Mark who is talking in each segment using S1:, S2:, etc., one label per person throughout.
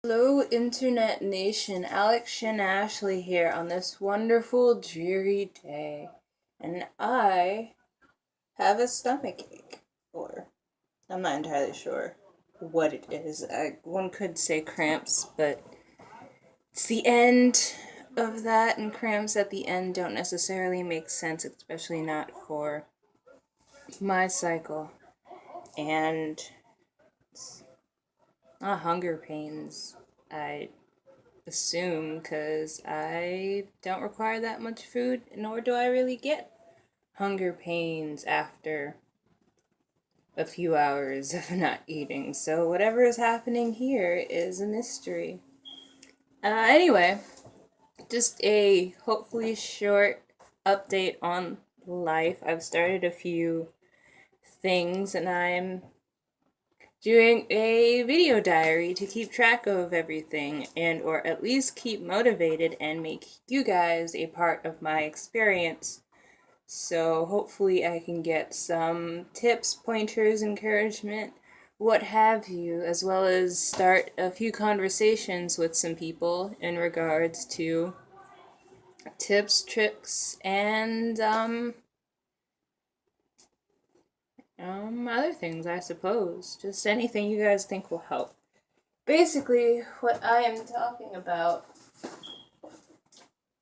S1: Hello, Internet Nation. Alex Shin Ashley here on this wonderful, dreary day. And I have a stomach ache. Or, I'm not entirely sure what it is. One could say cramps, but it's the end of that, and cramps at the end don't necessarily make sense, especially not for my cycle. And it's not hunger pains. I assume because I don't require that much food, nor do I really get hunger pains after a few hours of not eating. So, whatever is happening here is a mystery. Anyway, just a hopefully short update on life. I've started a few things and I'm doing a video diary to keep track of everything and or at least keep motivated and make you guys a part of my experience. So hopefully I can get some tips, pointers, encouragement, what have you, as well as start a few conversations with some people in regards to tips, tricks, and other things, I suppose. Just anything you guys think will help. Basically, what I am talking about,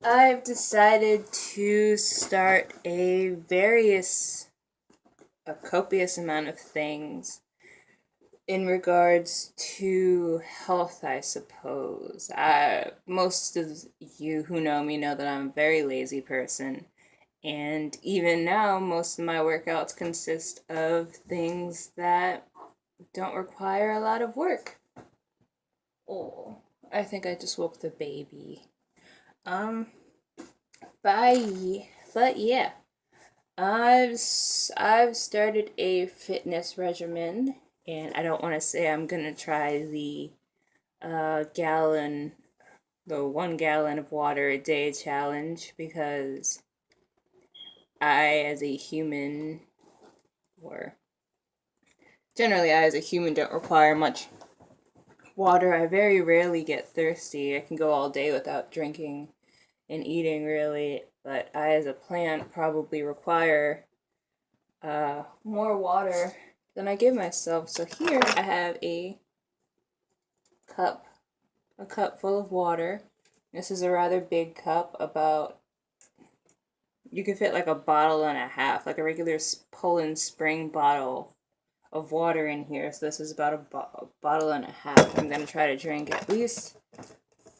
S1: I've decided to start a copious amount of things in regards to health, I suppose. Most of you who know me know that I'm a very lazy person. And even now, most of my workouts consist of things that don't require a lot of work. Oh, I think I just woke the baby. Um, bye. But yeah, I've started a fitness regimen, and I don't want to say I'm gonna try the gallon, the 1 gallon of water a day challenge because I, as a human, or generally I as a human, don't require much water. I very rarely get thirsty. I can go all day without drinking and eating, really, but I, as a plant, probably require more water than I give myself. So here I have cup, a cup full of water. This is a rather big cup, about, you could fit like a bottle and a half, like a regular Poland Spring bottle of water in here. So this is about a bottle and a half. I'm gonna try to drink at least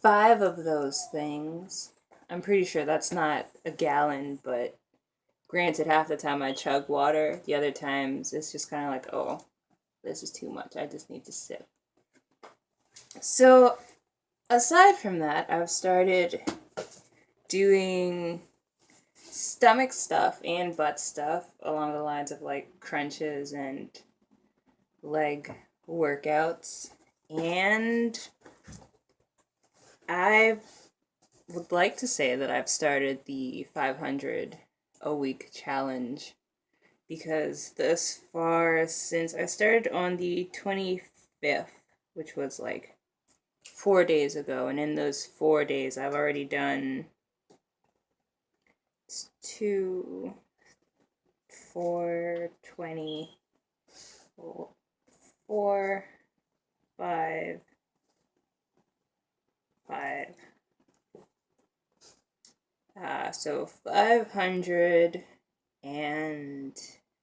S1: 5 of those things. I'm pretty sure that's not a gallon, but granted, half the time I chug water. The other times it's just kind of like, oh, this is too much. I just need to sip. So, aside from that, I've started doing stomach stuff and butt stuff along the lines of like crunches and leg workouts. And I would like to say that I've started the 500 a week challenge because thus far, since I started on the 25th, which was like 4 days ago, and in those 4 days, I've already done 2, 4, 20, 4, 5, 5. So 500 and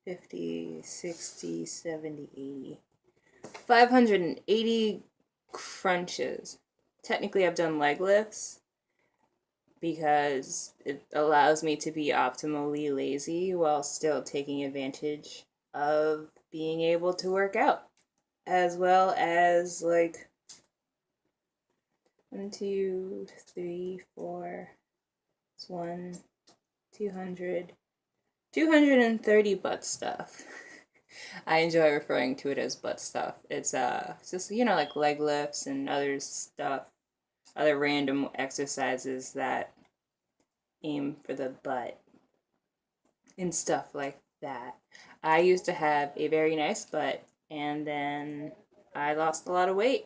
S1: 50, 60, 70, 80. 580 crunches. Technically, I've done leg lifts because it allows me to be optimally lazy while still taking advantage of being able to work out. As well as like 1, 2, 3, 4, it's 1, 200, 230 butt stuff. I enjoy referring to it as butt stuff. It's just, like leg lifts and other stuff, other random exercises that aim for the butt and stuff like that. I used to have a very nice butt, and then I lost a lot of weight.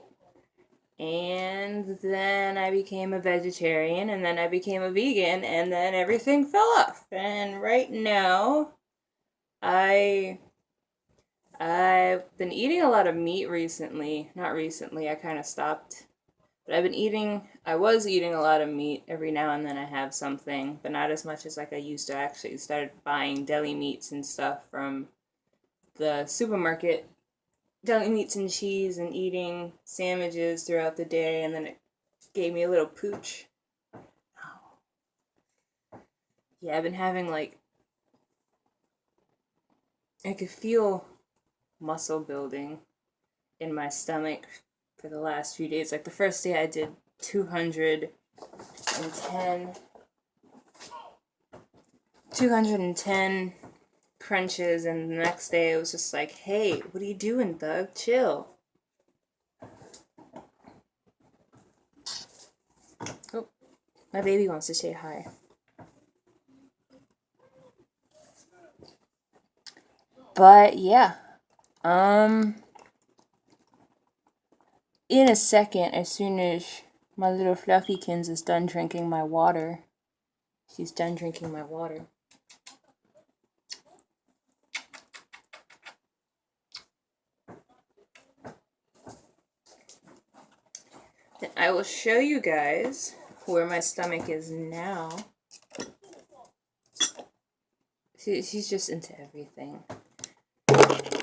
S1: And then I became a vegetarian, and then I became a vegan, and then everything fell off. And right now, I I've been eating a lot of meat recently. Not recently, I kind of stopped. But I was eating a lot of meat. Every now and then I have something, but not as much as like I used to. I actually started buying deli meats and stuff from the supermarket, deli meats and cheese, and eating sandwiches throughout the day, and then it gave me a little pooch. Yeah, I've been having like, I could feel muscle building in my stomach for the last few days. Like the first day I did 210 crunches, and the next day it was just like, hey, what are you doing, Thug? Chill. Oh, my baby wants to say hi. But yeah, in a second, as soon as my little fluffykins is done drinking my water, she's done drinking my water. Then I will show you guys where my stomach is now. She's just into everything.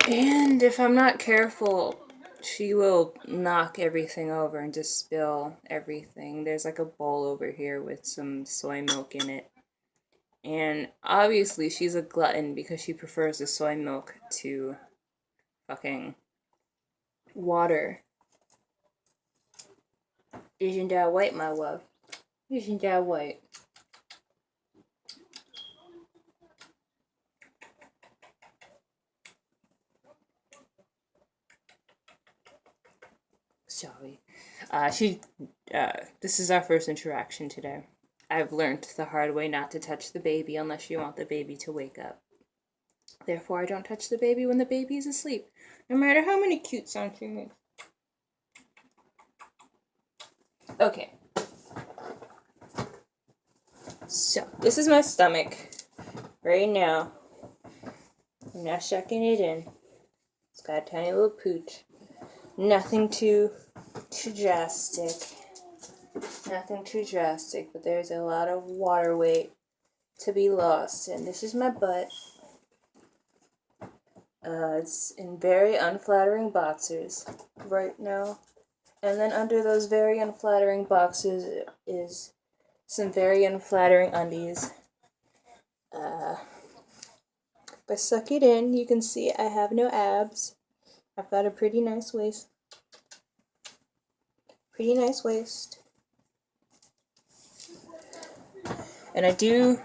S1: And if I'm not careful, she will knock everything over and just spill everything. There's like a bowl over here with some soy milk in it. And obviously she's a glutton because she prefers the soy milk to fucking water. Isn't that white, my love? Isn't that white? Sorry. This is our first interaction today. I've learned the hard way not to touch the baby unless you want the baby to wake up. Therefore, I don't touch the baby when the baby is asleep, no matter how many cute sounds she makes. Okay. So, this is my stomach right now. I'm not shucking it in. It's got a tiny little pooch. Nothing too drastic. Nothing too drastic, but there's a lot of water weight to be lost. And this is my butt. It's in very unflattering boxers right now. And then under those very unflattering boxers is some very unflattering undies. If I suck it in, you can see I have no abs. I've got a pretty nice waist. Pretty nice waist. And I do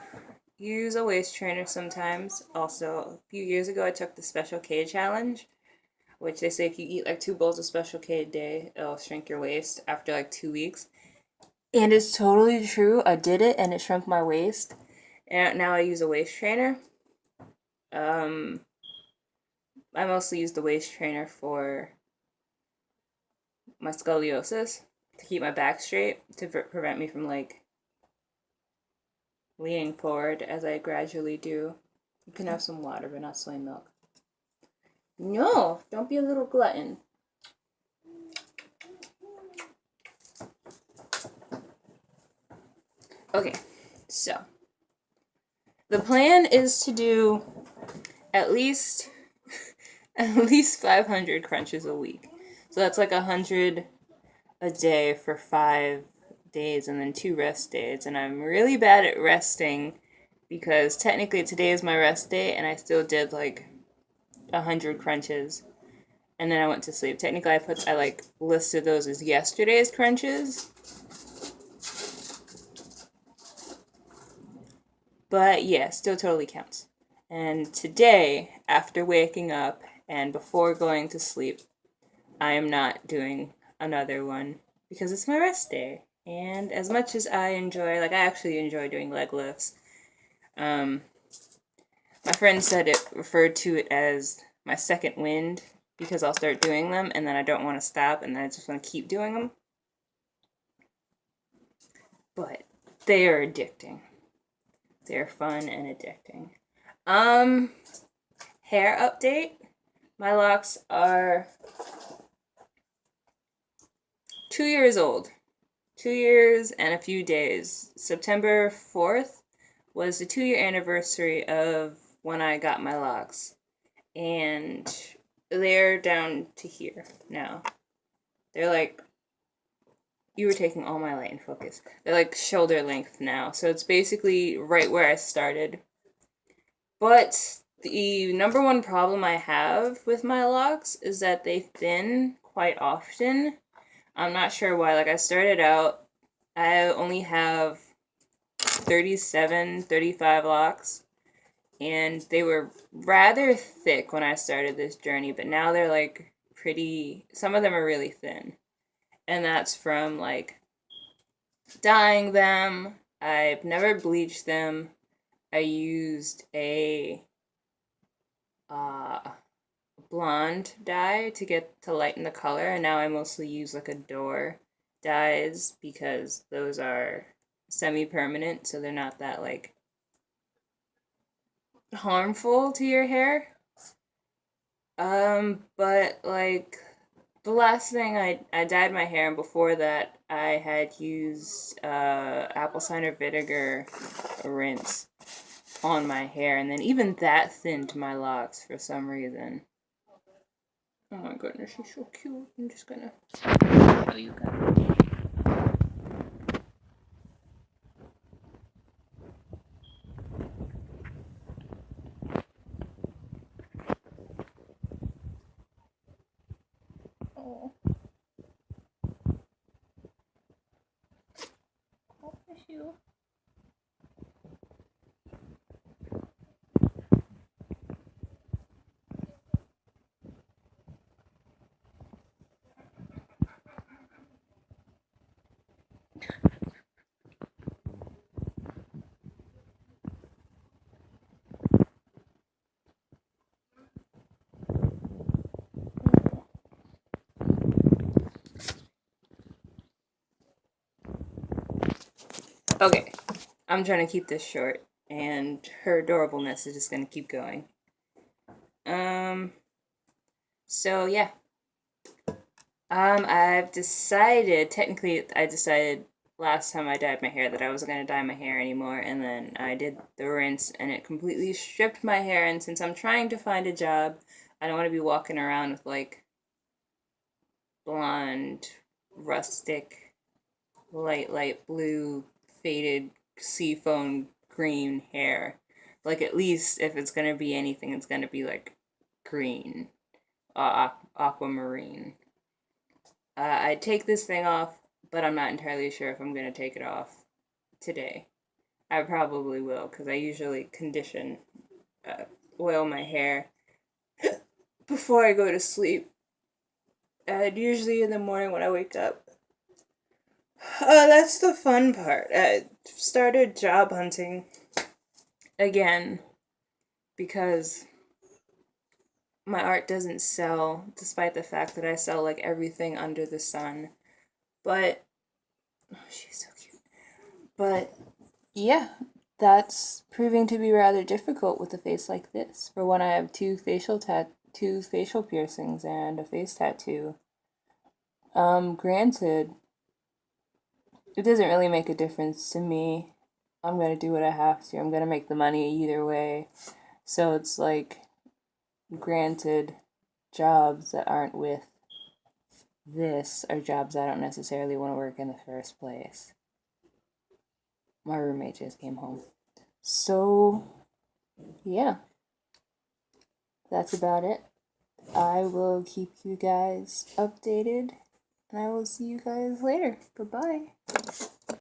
S1: use a waist trainer sometimes. Also, a few years ago I took the Special K challenge, which they say if you eat like 2 bowls of Special K a day, it'll shrink your waist after like 2 weeks. And it's totally true. I did it and it shrunk my waist. And now I use a waist trainer. I mostly use the waist trainer for my scoliosis, to keep my back straight, to prevent me from like leaning forward as I gradually do. You can have some water, but not soy milk. No, don't be a little glutton. Okay, so the plan is to do at least 500 crunches a week. So that's like 100 a day for 5 days and then 2 rest days. And I'm really bad at resting because technically today is my rest day and I still did like 100 crunches and then I went to sleep. Technically I listed those as yesterday's crunches. But yeah, still totally counts. And today, after waking up and before going to sleep, I am not doing another one because it's my rest day. And as much as I actually enjoy doing leg lifts. My friend said it referred to it as my second wind because I'll start doing them and then I don't want to stop and then I just want to keep doing them. but they are addicting. They're fun and addicting. Hair update. My locks are 2 years old. 2 years and a few days. September 4th was the 2-year anniversary of when I got my locks. And they're down to here now. They're like, you were taking all my light and focus. They're like shoulder length now. So it's basically right where I started. But the number one problem I have with my locks is that they thin quite often. I'm not sure why. Like, I started out, I only have 37, 35 locks. And they were rather thick when I started this journey, but now they're like pretty, some of them are really thin. And that's from like dyeing them. I've never bleached them. I used a blonde dye to lighten the color, and now I mostly use like Adore dyes because those are semi-permanent, so they're not that like harmful to your hair. But like the last thing I dyed my hair, and before that I had used apple cider vinegar rinse on my hair, and then even that thinned my locks for some reason. Oh my goodness, she's so cute. I'm just gonna show you guys. Oh, oh, bless you. Okay, I'm trying to keep this short, and her adorableness is just gonna keep going. So yeah. I've decided, technically, I decided last time I dyed my hair that I wasn't gonna dye my hair anymore, and then I did the rinse, and it completely stripped my hair, and since I'm trying to find a job, I don't want to be walking around with, like, blonde, rustic, light blue, faded, seafoam green hair. Like, at least if it's gonna be anything, it's gonna be, like, green, aquamarine. I'd take this thing off, but I'm not entirely sure if I'm going to take it off today. I probably will, because I usually condition, oil my hair before I go to sleep. And usually in the morning when I wake up. That's the fun part. I started job hunting again because my art doesn't sell, despite the fact that I sell like everything under the sun. But oh, she's so cute. But yeah, that's proving to be rather difficult with a face like this. For when I have two facial piercings and a face tattoo. Granted, it doesn't really make a difference to me. I'm gonna do what I have to. I'm gonna make the money either way. So it's like, granted, jobs that aren't with this are jobs I don't necessarily want to work in the first place. My roommate just came home. So, yeah, that's about it. I will keep you guys updated, and I will see you guys later. Goodbye.